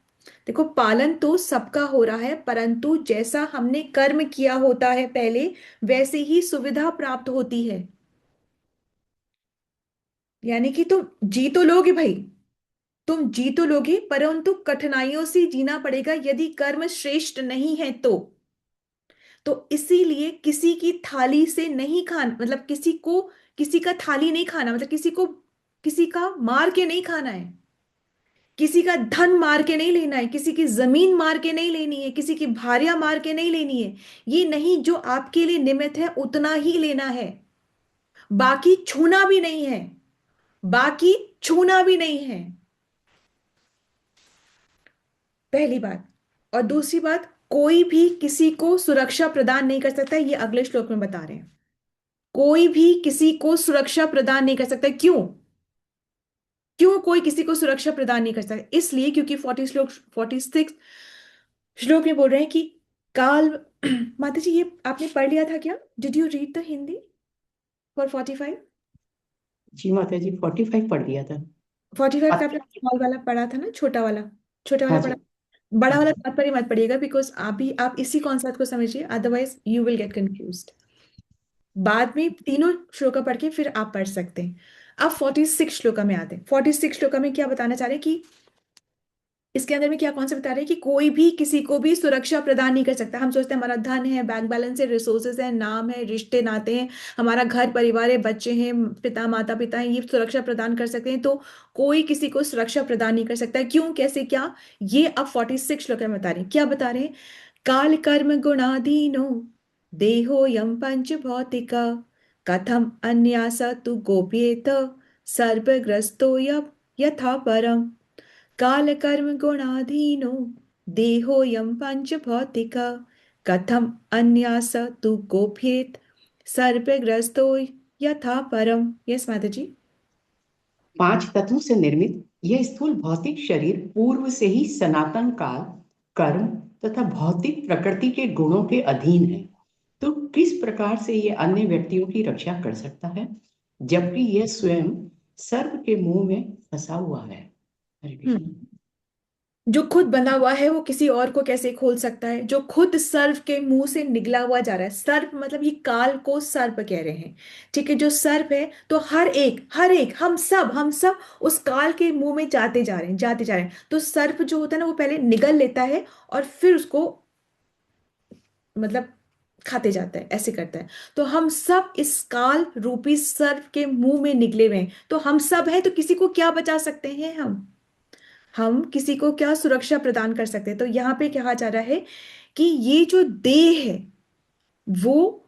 [SPEAKER 2] देखो, पालन तो सबका हो रहा है, परंतु जैसा हमने कर्म किया होता है पहले, वैसे ही सुविधा प्राप्त होती है। यानी कि तुम जी तो लोगे भाई, तुम जी तो लोगे, परंतु कठिनाइयों से जीना पड़ेगा यदि कर्म श्रेष्ठ नहीं है तो इसीलिए किसी की थाली से नहीं खाना, मतलब किसी को, किसी का थाली नहीं खाना, मतलब किसी को, किसी का मार के नहीं खाना है, किसी का धन मार के नहीं लेना है, किसी की जमीन मार के नहीं लेनी है, किसी की भार्या मार के नहीं लेनी है। ये नहीं, जो आपके लिए निमित्त है उतना ही लेना है, बाकी छूना भी नहीं है, बाकी छूना भी नहीं है। पहली बात। और दूसरी बात, कोई भी किसी को सुरक्षा प्रदान नहीं कर सकता, ये अगले श्लोक में बता रहे हैं। कोई भी किसी को सुरक्षा प्रदान नहीं कर सकता। क्यों? क्यों कोई किसी को सुरक्षा प्रदान नहीं कर सकता? इसलिए क्योंकि 46 श्लोक में बोल रहे हैं कि काल माता जी, ये आपने पढ़ लिया था क्या? Did you read the Hindi for 45?
[SPEAKER 3] जी माता जी, 45 पढ़ दिया था।
[SPEAKER 2] 45 का आपने
[SPEAKER 3] अच्छा।
[SPEAKER 2] स्मॉल वाला पढ़ा था ना, छोटा वाला, छोटा
[SPEAKER 3] हाँ
[SPEAKER 2] वाला
[SPEAKER 3] जी।
[SPEAKER 2] पढ़ा। बड़ा
[SPEAKER 3] हाँ
[SPEAKER 2] वाला
[SPEAKER 3] जी।
[SPEAKER 2] तात्पर्य मत पढ़िएगा, बिकॉज आप इसी कॉन्सेप्ट को समझिए, otherwise you will get confused. बाद में तीनों श्लोका पढ़ के फिर आप पढ़ सकते हैं। अब 46 श्लोका में आते हैं। 46 श्लोका में क्या बताना चाह रहे हैं कि इसके अंदर में क्या कॉन्सेप्ट बता रहे हैं कि कोई भी किसी को भी सुरक्षा प्रदान नहीं कर सकता। हम सोचते हैं हमारा धन है, बैंक बैलेंस है, रिसोर्सेज है, नाम है, रिश्ते नाते हैं, हमारा घर परिवार है, बच्चे हैं, पिता माता पिता हैं, ये सुरक्षा प्रदान कर सकते हैं। तो कोई किसी को सुरक्षा प्रदान नहीं कर सकता है। क्यों, कैसे, क्या? ये अब 46 श्लोक में बता रहे हैं। क्या बता रहे हैं? काल कर्म गुणाधीनो देहोयम पंच भौतिका कथम अन्यास तु गोप्येत सर्पग्रस्तो यथा परम। काल कर्म गुणाधीनो देहोयम पंच भौतिका कथम अन्यास तु गोप्येत सर्पग्रस्तो यथा परम। यस माता जी।
[SPEAKER 3] 5 तत्वों से निर्मित यह स्थूल भौतिक शरीर पूर्व से ही सनातन काल, कर्म तथा भौतिक प्रकृति के गुणों के अधीन है। तो किस प्रकार से यह अन्य व्यक्तियों की रक्षा कर सकता है, जबकि यह स्वयं सर्प के मुंह में फंसा हुआ है? हरे कृष्ण।
[SPEAKER 2] जो खुद बंधा हुआ है वो किसी और को कैसे खोल सकता है? जो खुद सर्प के मुंह से निकला हुआ जा रहा है, सर्प मतलब ये काल को सर्प कह रहे हैं, ठीक है? जो सर्प है, तो हर एक हम सब उस काल के मुंह में जाते जा रहे हैं, जाते जा रहे हैं। तो सर्प जो होता है ना, वो पहले निगल लेता है और फिर उसको, मतलब खाते जाता है, ऐसे करता है। तो हम सब इस काल रूपी सर्प के मुंह में निकले हुए हैं। तो हम सब हैं, तो किसी को क्या बचा सकते हैं हम किसी को क्या सुरक्षा प्रदान कर सकते हैं? तो यहां पे कहा जा रहा है कि ये जो देह है वो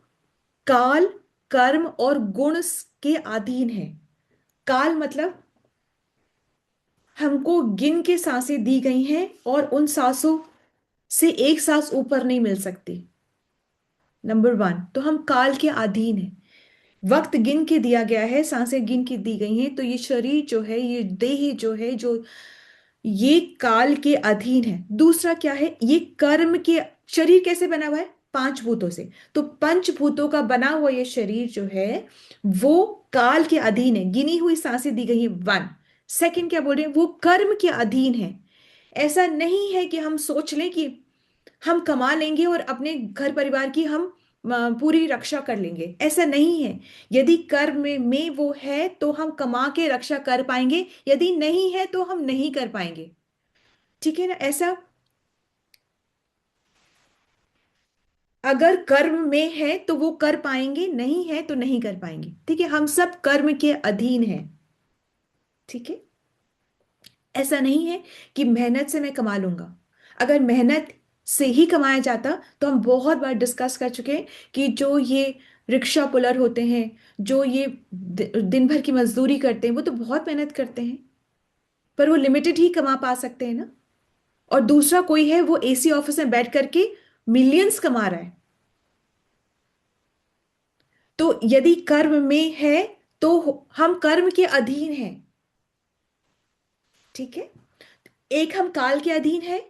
[SPEAKER 2] काल, कर्म और गुण के अधीन है। काल मतलब हमको गिन के सांसें दी गई हैं, और उन सांसों से एक सांस ऊपर नहीं मिल सकती। नंबर 1, तो हम काल के अधीन है। वक्त गिन के दिया गया है, सांसें गिन के दी गई हैं। तो ये शरीर जो है, ये देह जो है, जो ये काल के अधीन है। दूसरा क्या है? ये कर्म के, शरीर कैसे बना हुआ है? 5 भूतों से। तो पंचभूतों का बना हुआ ये शरीर जो है वो काल के अधीन है। गिनी हुई सांसें दी गई है 1। सेकंड क्या बोल रहे हैं? वो कर्म के अधीन है। ऐसा नहीं है कि हम सोच लें कि हम कमा लेंगे और अपने घर परिवार की हम पूरी रक्षा कर लेंगे, ऐसा नहीं है। यदि कर्म में वो है तो हम कमा के रक्षा कर पाएंगे, यदि नहीं है तो हम नहीं कर पाएंगे। ठीक है ना? ऐसा अगर कर्म में है तो वो कर पाएंगे, नहीं है तो नहीं कर पाएंगे। ठीक है, हम सब कर्म के अधीन हैं। ठीक है, ऐसा नहीं है कि मेहनत से मैं कमा लूंगा। अगर मेहनत से ही कमाया जाता तो हम बहुत बार डिस्कस कर चुके हैं कि जो ये रिक्शा पुलर होते हैं, जो ये दिन भर की मजदूरी करते हैं, वो तो बहुत मेहनत करते हैं, पर वो लिमिटेड ही कमा पा सकते हैं ना। और दूसरा कोई है, वो एसी ऑफिस में बैठ करके मिलियंस कमा रहा है। तो यदि कर्म में है तो हम कर्म के अधीन हैं। ठीक है, एक हम काल के अधीन है,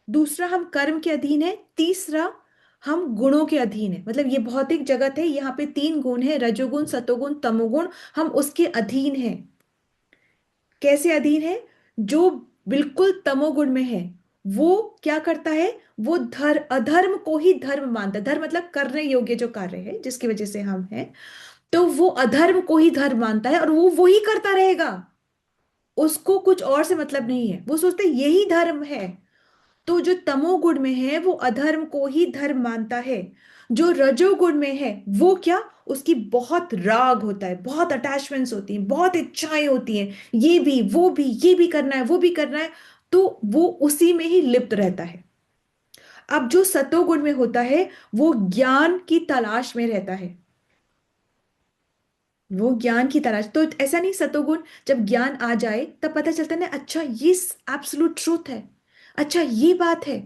[SPEAKER 2] दूसरा हम कर्म के अधीन है, तीसरा हम गुणों के अधीन है। मतलब ये भौतिक जगत है, यहाँ पे तीन गुण है, रजोगुण, सतोगुण, तमोगुण, हम उसके अधीन हैं। कैसे अधीन है? जो बिल्कुल तमोगुण में है वो क्या करता है? वो अधर्म को ही धर्म मानता है। धर्म मतलब करने योग्य जो कार्य है जिसकी वजह से हम हैं, तो वो अधर्म को ही धर्म मानता है और वो वही करता रहेगा। उसको कुछ और से मतलब नहीं है, वो सोचते यही धर्म है। तो जो तमोगुण में है वो अधर्म को ही धर्म मानता है। जो रजोगुण में है वो क्या, उसकी बहुत राग होता है, बहुत अटैचमेंट्स होती हैं, बहुत इच्छाएं होती हैं, ये भी वो भी, ये भी करना है वो भी करना है, तो वो उसी में ही लिप्त रहता है। अब जो सतोगुण में होता है वो ज्ञान की तलाश में रहता है। वो ज्ञान की तलाश, तो ऐसा नहीं, सतोगुण जब ज्ञान आ जाए तब पता चलता है ना, अच्छा ये एब्सोल्यूट ट्रूथ है, अच्छा ये बात है।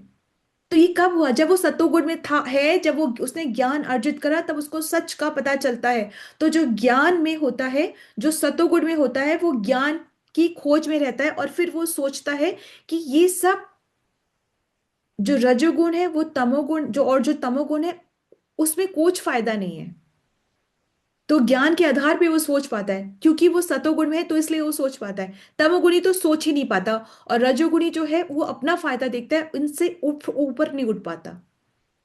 [SPEAKER 2] तो ये कब हुआ? जब वो सतोगुण में था है, जब वो उसने ज्ञान अर्जित करा तब उसको सच का पता चलता है। तो जो ज्ञान में होता है, जो सतोगुण में होता है, वो ज्ञान की खोज में रहता है और फिर वो सोचता है कि ये सब जो रजोगुण है वो तमोगुण, जो तमोगुण है उसमें कुछ फायदा नहीं है। तो ज्ञान के आधार पे वो सोच पाता है, क्योंकि वो सतोगुण में है तो इसलिए वो सोच पाता है। तमोगुणी तो सोच ही नहीं पाता, और रजोगुणी जो है वो अपना फायदा देखता है, उनसे ऊपर नहीं उठ पाता।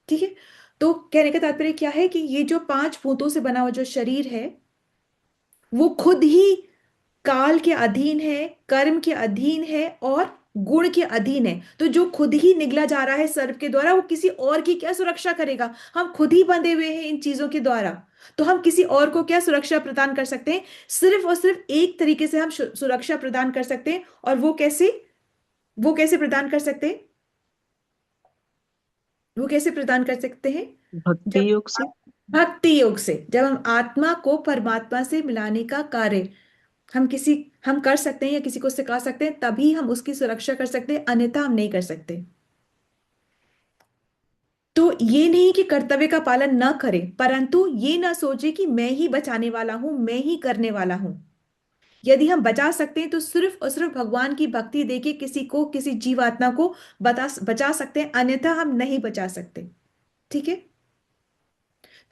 [SPEAKER 2] ठीक है, तो कहने का तात्पर्य क्या है कि ये जो पांच भूतों से बना हुआ जो शरीर है वो खुद ही काल के अधीन है, कर्म के अधीन है और गुण के अधीन है। तो जो खुद ही निगला जा रहा है सर्प के द्वारा, वो किसी और की क्या सुरक्षा करेगा? हम खुद ही बंधे हुए हैं इन चीजों के द्वारा, तो हम किसी और को क्या सुरक्षा प्रदान कर सकते हैं? सिर्फ और सिर्फ एक तरीके से हम सुरक्षा प्रदान कर सकते हैं, और वो कैसे प्रदान कर सकते हैं? वो कैसे प्रदान कर सकते हैं? जब
[SPEAKER 4] भक्ति योग से।
[SPEAKER 2] भक्ति योग से, जब हम आत्मा को परमात्मा से मिलाने का कार्य हम कर सकते हैं या किसी को सिखा सकते हैं, तभी हम उसकी सुरक्षा कर सकते हैं, अन्यथा हम नहीं कर सकते। तो ये नहीं कि कर्तव्य का पालन न करें, परंतु ये ना सोचे कि मैं ही बचाने वाला हूं, मैं ही करने वाला हूं। यदि हम बचा सकते हैं तो सिर्फ और सिर्फ भगवान की भक्ति देके किसी को, किसी जीवात्मा को बचा सकते हैं, अन्यथा हम नहीं बचा सकते। ठीक है,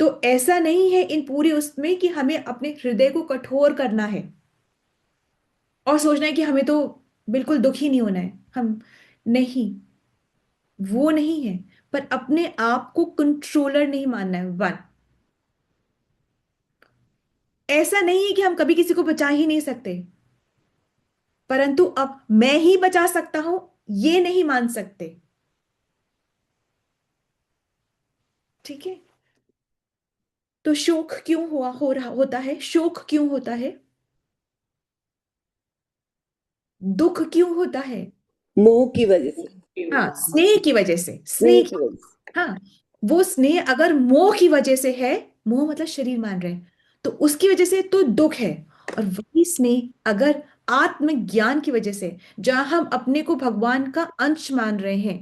[SPEAKER 2] तो ऐसा नहीं है इन पूरी उसमें कि हमें अपने हृदय को कठोर करना है और सोचना है कि हमें तो बिल्कुल दुखी नहीं होना है। हम नहीं, वो नहीं है, पर अपने आप को कंट्रोलर नहीं मानना है। वन, ऐसा नहीं है कि हम कभी किसी को बचा ही नहीं सकते, परंतु अब मैं ही बचा सकता हूं ये नहीं मान सकते। ठीक है, तो शोक क्यों होता है? शोक क्यों होता है? दुख क्यों होता है?
[SPEAKER 5] मोह की वजह से।
[SPEAKER 2] हाँ, स्नेह की वजह से।
[SPEAKER 5] स्नेह
[SPEAKER 2] स्नेह
[SPEAKER 5] की वजह से।
[SPEAKER 2] हाँ, वो स्नेह अगर मोह की वजह से है, मोह मतलब शरीर मान रहे हैं, तो उसकी वजह से तो दुख है। और वही स्नेह अगर आत्मज्ञान की वजह से, जहां हम अपने को भगवान का अंश मान रहे हैं,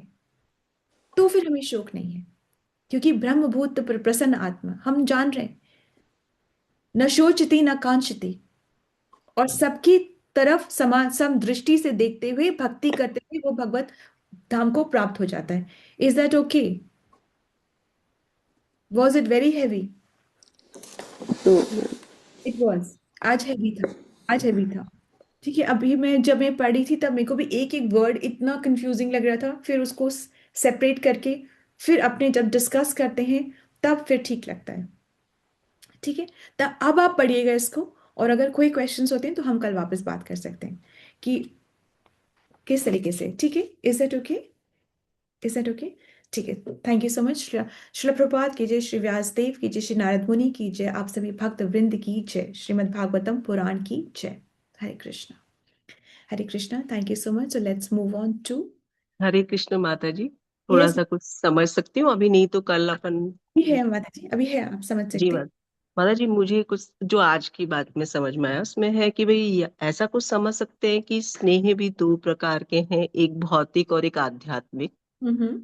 [SPEAKER 2] तो फिर हमें शोक नहीं है, क्योंकि ब्रह्मभूत प्रसन्न आत्मा हम जान रहे हैं, न शोचती न कांक्षती, और सबकी तरफ समान सम दृष्टि से देखते हुए भक्ति करते हुए वो भगवत धाम को प्राप्त हो जाता है। Is that okay? Was it very heavy?
[SPEAKER 5] तो
[SPEAKER 2] इट वॉज। आज हैवी था, आज हैवी था। ठीक है, अभी जब मैं पढ़ी थी तब मेरे को भी एक एक वर्ड इतना कंफ्यूजिंग लग रहा था, फिर उसको सेपरेट करके फिर अपने जब डिस्कस करते हैं तब फिर ठीक लगता है। ठीक है, तो अब आप पढ़िएगा इसको, और अगर कोई क्वेश्चंस होते हैं तो हम कल वापस बात कर सकते हैं कि किस तरीके से। ठीक है, is that okay? Is that okay? ठीक है, thank you so much. Srila Prabhupada की जय, श्री व्यासदेव की जय, श्री नारद मुनि की जय, आप सभी भक्त वृंद की जय, श्रीमद् भागवतम पुराण की जय। Hare Krishna, Hare Krishna, thank you so much. So let's move on to,
[SPEAKER 6] Hare Krishna माता जी। थोड़ा
[SPEAKER 2] यस,
[SPEAKER 6] सा कुछ समझ सकती हूँ अभी, नहीं तो कल अपन।
[SPEAKER 2] अभी है माता जी, अभी है, आप समझ
[SPEAKER 6] जी
[SPEAKER 2] सकते हैं।
[SPEAKER 6] माता जी, मुझे कुछ जो आज की बात में समझ में आया उसमें है कि भाई ऐसा कुछ समझ सकते हैं कि स्नेह भी दो प्रकार के हैं, एक भौतिक और एक आध्यात्मिक।
[SPEAKER 2] हम्म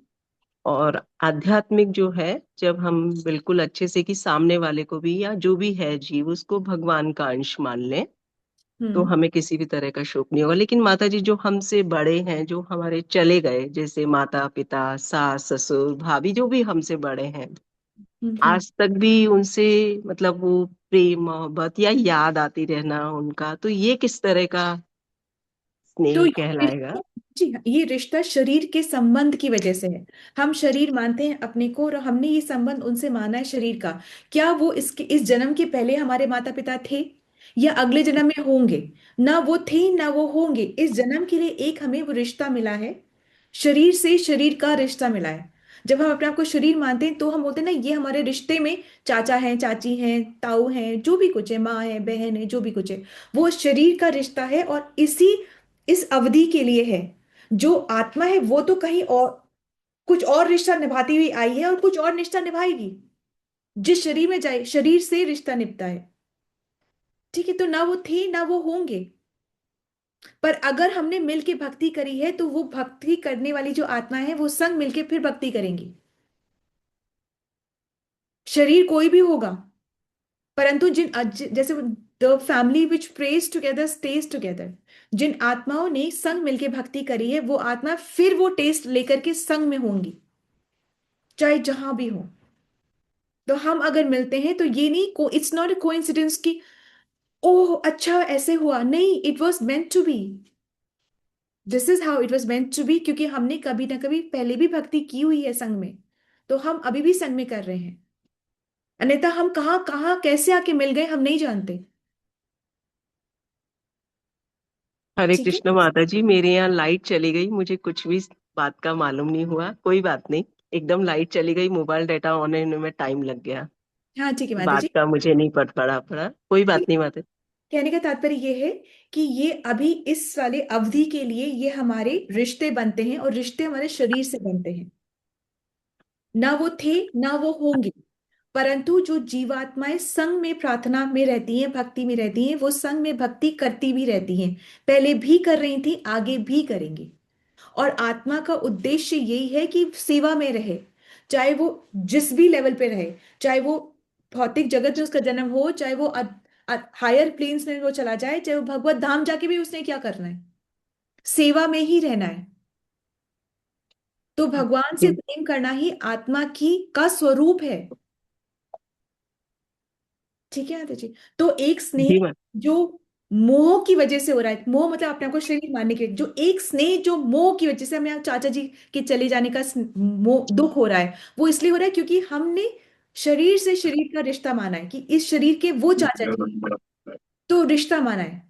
[SPEAKER 6] और आध्यात्मिक जो है, जब हम बिल्कुल अच्छे से कि सामने वाले को भी या जो भी है जीव उसको भगवान का अंश मान लें, तो
[SPEAKER 2] हम्म
[SPEAKER 6] हमें किसी भी तरह का शोक नहीं होगा। लेकिन माता जी जो हमसे बड़े हैं, जो हमारे चले गए, जैसे माता पिता सास ससुर भाभी, जो भी हमसे बड़े हैं,
[SPEAKER 2] हम्म।
[SPEAKER 6] आज तक भी उनसे मतलब वो प्रेम मोहब्बत या याद आती रहना उनका, तो ये किस तरह का
[SPEAKER 2] तो
[SPEAKER 6] स्नेह
[SPEAKER 2] ये
[SPEAKER 6] कहलाएगा?
[SPEAKER 2] रिश्ता, जी हाँ, ये रिश्ता शरीर के संबंध की वजह से है। हम शरीर मानते हैं अपने को, और हमने ये संबंध उनसे माना है शरीर का। क्या वो इसके इस जन्म के पहले हमारे माता पिता थे, या अगले जन्म में होंगे? ना वो थे ना वो होंगे। इस जन्म के लिए एक हमें वो रिश्ता मिला है, शरीर से शरीर का रिश्ता मिला है। जब हम अपने आप को शरीर मानते हैं तो हम बोलते हैं ना, ये हमारे रिश्ते में चाचा हैं, चाची हैं, ताऊ हैं, जो भी कुछ है, माँ है, बहन है, जो भी कुछ है, वो शरीर का रिश्ता है। और इस अवधि के लिए है। जो आत्मा है वो तो कहीं और कुछ और रिश्ता निभाती हुई आई है, और कुछ और रिश्ता निभाएगी। जिस शरीर में जाए, शरीर से रिश्ता निभता है। ठीक है, तो ना वो थे ना वो होंगे। पर अगर हमने मिलके भक्ति करी है, तो वो भक्ति करने वाली जो आत्मा है वो संग मिलके फिर भक्ति करेंगी। शरीर कोई भी होगा, परंतु जैसे the family which prays together stays together. जिन आत्माओं ने संग मिलके भक्ति करी है, वो आत्मा फिर वो टेस्ट लेकर के संग में होंगी, चाहे जहां भी हो। तो हम अगर मिलते हैं तो ये नहीं को, इट्स नॉट अ कोइंसिडेंस कि ओह अच्छा ऐसे हुआ, नहीं, it was meant to be. This is how it was meant to be, क्योंकि हमने कभी ना कभी पहले भी भक्ति की हुई है संग में, तो हम अभी भी संग में कर रहे हैं। अन्यथा हम कहाँ कहाँ कैसे आके मिल गए हम नहीं जानते।
[SPEAKER 6] हरे
[SPEAKER 2] ठीक है,
[SPEAKER 6] कृष्ण माता जी, मेरे यहाँ लाइट चली गई, मुझे कुछ भी इस बात का मालूम नहीं हुआ। कोई बात नहीं, एकदम लाइट चली गई, मोबाइल डाटा ऑन होने में टाइम लग गया,
[SPEAKER 2] हाँ ठीक है माता
[SPEAKER 6] बात
[SPEAKER 2] जी।
[SPEAKER 6] का मुझे नहीं पड़ा। कोई बात नहीं माता।
[SPEAKER 2] कहने का तात्पर्य ये है कि ये अभी इस वाले अवधि के लिए ये हमारे रिश्ते बनते हैं, और रिश्ते हमारे शरीर से बनते हैं। ना वो थे ना वो होंगे, परंतु जो जीवात्माएं संग में प्रार्थना में रहती हैं, भक्ति में रहती हैं, वो संग में भक्ति करती भी रहती हैं। पहले भी कर रही थी, आगे भी करेंगी। और आत्मा का उद्देश्य यही है कि सेवा में रहे, चाहे वो जिस भी लेवल पे रहे। चाहे वो भौतिक जगत में उसका जन्म हो, चाहे वो हायर प्लेन्स में वो चला जाए, चाहे वो भगवत धाम जाके भी उसने क्या करना है, सेवा में ही रहना है। तो भगवान से प्रेम करना ही आत्मा की का स्वरूप है। ठीक है आदि जी। तो एक
[SPEAKER 6] जी
[SPEAKER 2] स्नेह
[SPEAKER 6] माता।
[SPEAKER 2] जो मोह की वजह से हो रहा है, मोह मतलब अपने आप को शरीर मानने के, जो एक स्नेह जो मोह की वजह से हमें यहाँ चाचा जी के चले जाने का मोह दुख हो रहा है, वो इसलिए हो रहा है क्योंकि हमने शरीर से शरीर का रिश्ता माना है कि इस शरीर के वो चाचा जी हैं। तो रिश्ता माना है।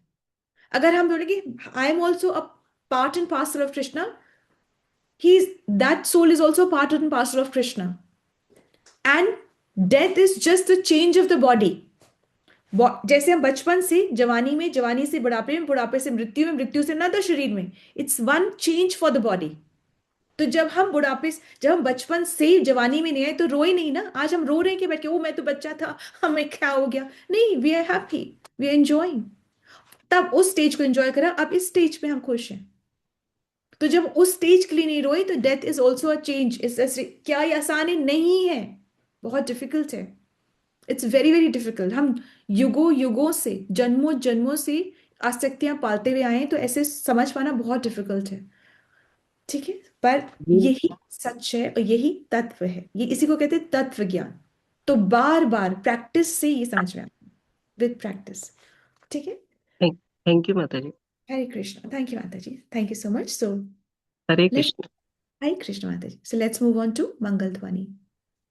[SPEAKER 2] अगर हम बोले कि I am also a part and parcel of Krishna, he that soul is also part and parcel of Krishna, and death is just the change of the body. जैसे हम बचपन से जवानी में, जवानी से बुढ़ापे में, बुढ़ापे से मृत्यु में, मृत्यु से नदर शरीर में, it's one change for the body. तो जब हम बचपन से जवानी में नहीं आए तो रोए नहीं ना। आज हम रो रहे हैं कि बैठ के, ओ मैं तो बच्चा था, हमें क्या हो गया? नहीं, we are happy, we are enjoying. तब उस स्टेज को एंजॉय करा, अब इस स्टेज पे हम खुश हैं। तो जब उस स्टेज के लिए नहीं रोए, तो death is also a change. क्या ये आसानी नहीं है, बहुत डिफिकल्ट है। It's very very difficult. हम युगों युगों से, जन्मों जन्मों से आसक्तियां पालते हुए आए हैं, तो ऐसे समझ पाना बहुत डिफिकल्ट है। ठीक है, पर
[SPEAKER 6] जी
[SPEAKER 2] यही सच है और यही तत्व है, ये इसी को कहते हैं तत्व ज्ञान। तो बार बार प्रैक्टिस से ये समझ में आता है, विद प्रैक्टिस। ठीक है,
[SPEAKER 6] थैंक यू माता जी।
[SPEAKER 2] हरे कृष्ण, थैंक यू माता ji, thank you so much. So
[SPEAKER 6] Hare
[SPEAKER 2] let
[SPEAKER 6] Krishna.
[SPEAKER 2] Hare Krishna माता ji. So let's move on to मंगल ध्वनि।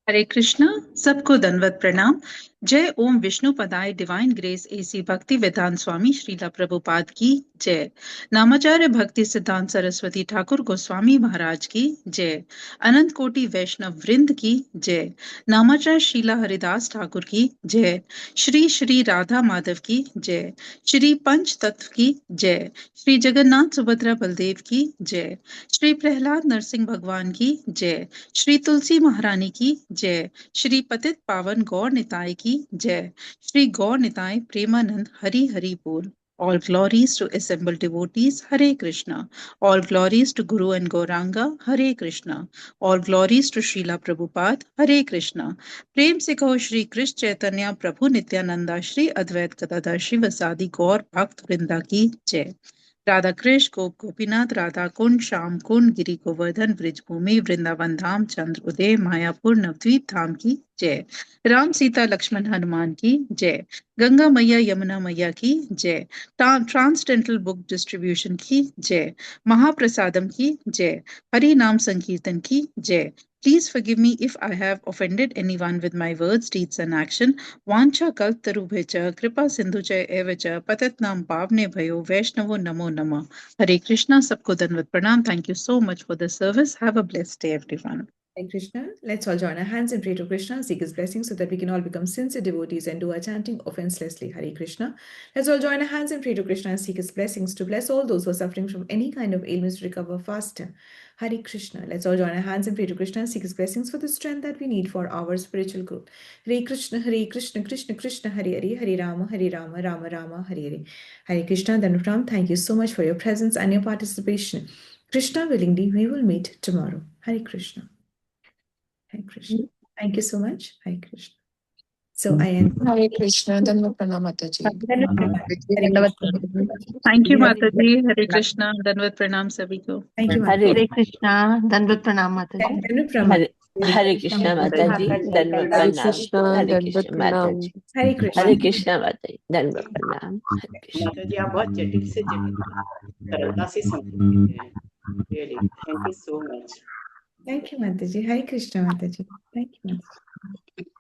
[SPEAKER 7] हरे कृष्णा, सबको दंडवत प्रणाम। जय ओम विष्णु पदाय divine grace A C Bhakti Vedanta स्वामी श्रीला प्रभुपाद की जय। नामाचार्य भक्ति सिद्धांत सरस्वती ठाकुर गोस्वामी महाराज की जय। अनंत कोटि वैष्णव वृंद की जय। नामाचार्य शीला हरिदास ठाकुर की जय। श्री श्री राधा माधव की जय। श्री पंच तत्व की जय। श्री जगन्नाथ सुभद्रा बलदेव की जय। श्री प्रहलाद नरसिंह भगवान की जय। श्री तुलसी महारानी की जय। श्री पतित पावन गौर निताय की जय। श्री गौर निताय प्रेमानंद हरि हरि बोल। All glories to assembled devotees, Hare Krishna. All glories to Guru and Gauranga, Hare Krishna. All glories to Srila Prabhupada, Hare Krishna. प्रेम से कहो श्री कृष्ण चैतन्य प्रभु नित्यानंदा श्री अद्वैत गदाधर शिवसादि गौर भक्त वृंदा की जय। राधा कृष्ण गोप गोपीनाथ राधा कुंड श्याम कुंड गिरी गोवर्धन ब्रिजभूमि वृंदावन धाम चंद्र उदय मायापुर नवद्वीप धाम की जय। राम सीता लक्ष्मण हनुमान की जय। गंगा मैया यमुना मैया की जय। ट्रांसडेंटल बुक डिस्ट्रीब्यूशन की जय। महाप्रसादम की जय। हरि नाम संकीर्तन की जय। Please forgive me if I have offended anyone with my words, deeds and action. Vancha kaltarubhecha kripa sindhucha evacha patatnam pavne bhayo vaishnavo namo namah. Hare Krishna, sabko danvat pranam. Thank you so much for the service. Have a blessed day, everyone.
[SPEAKER 2] Hare Krishna. Let's all join our hands and pray to Krishna, seek his blessings so that we can all become sincere devotees and do our chanting offenselessly. Hare Krishna. Let's all join our hands and pray to Krishna and seek his blessings to bless all those who are suffering from any kind of ailments to recover faster. Hare Krishna. Let's all join our hands and pray to Krishna and seek his blessings for the strength that we need for our spiritual growth. Hare Krishna, Krishna Krishna, Hare Hare, Hare Rama, Rama Rama, Hare Hare. Hare Krishna, Danutram, thank you so much for your presence and your participation. Krishna willingly, we will meet tomorrow. Hare Krishna. Hare Krishna. Thank you so much. Hare Krishna. So I end.
[SPEAKER 8] Hare Krishna. Dandavat pranam Mataji.
[SPEAKER 7] Thank you, Mataji. Hare Krishna. Danvat pranam sabhi ko.
[SPEAKER 2] Thank you,
[SPEAKER 5] Hare
[SPEAKER 2] Mataji.
[SPEAKER 4] Krishna, Dandavat pranam Mataji.
[SPEAKER 5] Hare Krishna Mataji, Dandavat
[SPEAKER 8] Hare
[SPEAKER 5] Pranam.
[SPEAKER 8] Krishna.
[SPEAKER 5] Hare
[SPEAKER 8] Dandavat
[SPEAKER 5] Krishna
[SPEAKER 8] pranam.
[SPEAKER 5] Mataji.
[SPEAKER 2] Hare Krishna.
[SPEAKER 5] Hare Krishna Mataji, Dandavat Pranam. Hare Krishna.
[SPEAKER 3] माता जी आप बहुत जटिल से जटिल सरलता से समझते हैं really thank you so much
[SPEAKER 2] Thank you, Mataji. Hare Krishna, Mataji. Thank you, Mataji.